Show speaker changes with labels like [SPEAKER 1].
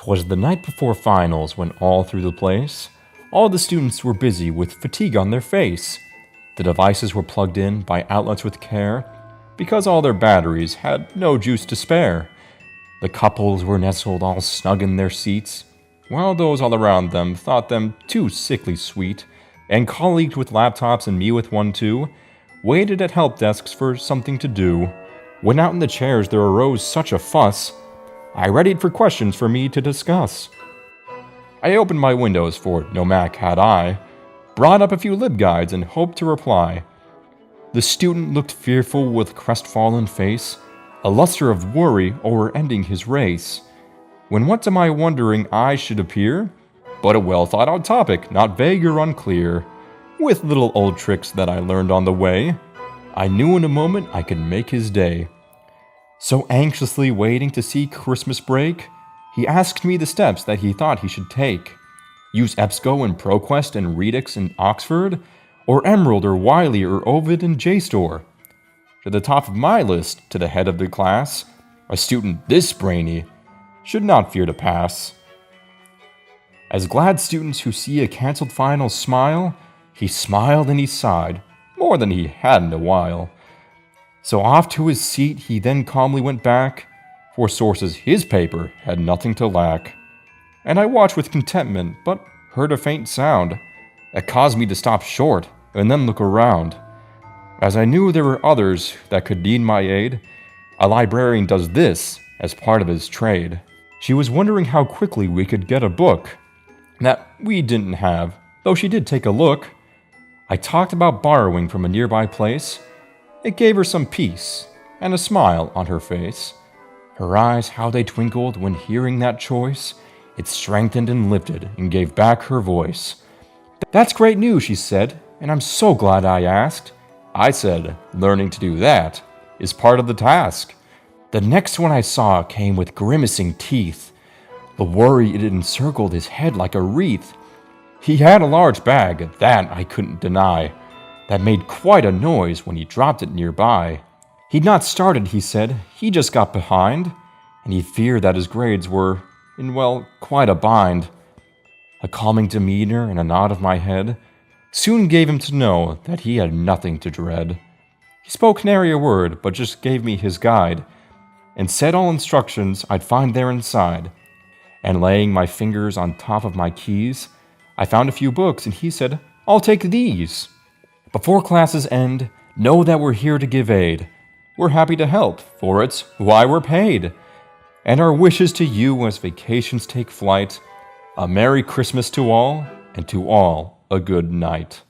[SPEAKER 1] 'Twas the night before finals when all through the place, all the students were busy with fatigue on their face. The devices were plugged in by outlets with care, because all their batteries had no juice to spare. The couples were nestled all snug in their seats, while those all around them thought them too sickly sweet, and colleagues with laptops and me with one too, waited at help desks for something to do. When out in the chairs there arose such a fuss, I readied for questions for me to discuss. I opened my windows, for no Mac had I, brought up a few libguides and hoped to reply. The student looked fearful with crestfallen face, a luster of worry o'er ending his race. When what to my wondering eyes should appear, but a well-thought-out topic, not vague or unclear. With little old tricks that I learned on the way, I knew in a moment I could make his day. So anxiously waiting to see Christmas break, he asked me the steps that he thought he should take. Use EBSCO and ProQuest and Redux and Oxford, or Emerald or Wiley or Ovid and JSTOR. To the top of my list, to the head of the class, a student this brainy should not fear to pass. As glad students who see a cancelled final smile, he smiled and he sighed, more than he had in a while. So off to his seat he then calmly went back, for sources his paper had nothing to lack. And I watched with contentment, but heard a faint sound that caused me to stop short and then look around. As I knew there were others that could need my aid, a librarian does this as part of his trade. She was wondering how quickly we could get a book that we didn't have, though she did take a look. I talked about borrowing from a nearby place. It gave her some peace and a smile on her face. Her eyes, how they twinkled when hearing that choice. It strengthened and lifted and gave back her voice. "That's great news," she said, "and I'm so glad I asked." I said, "Learning to do that is part of the task." The next one I saw came with grimacing teeth. The worry it encircled his head like a wreath. He had a large bag, that I couldn't deny, that made quite a noise when he dropped it nearby. He'd not started, he said, he just got behind, and he feared that his grades were in, well, quite a bind. A calming demeanor and a nod of my head soon gave him to know that he had nothing to dread. He spoke nary a word, but just gave me his guide, and said all instructions I'd find there inside. And laying my fingers on top of my keys, I found a few books, and he said, "I'll take these. Before classes end, know that we're here to give aid. We're happy to help, for it's why we're paid. And our wishes to you as vacations take flight, a Merry Christmas to all, and to all a good night."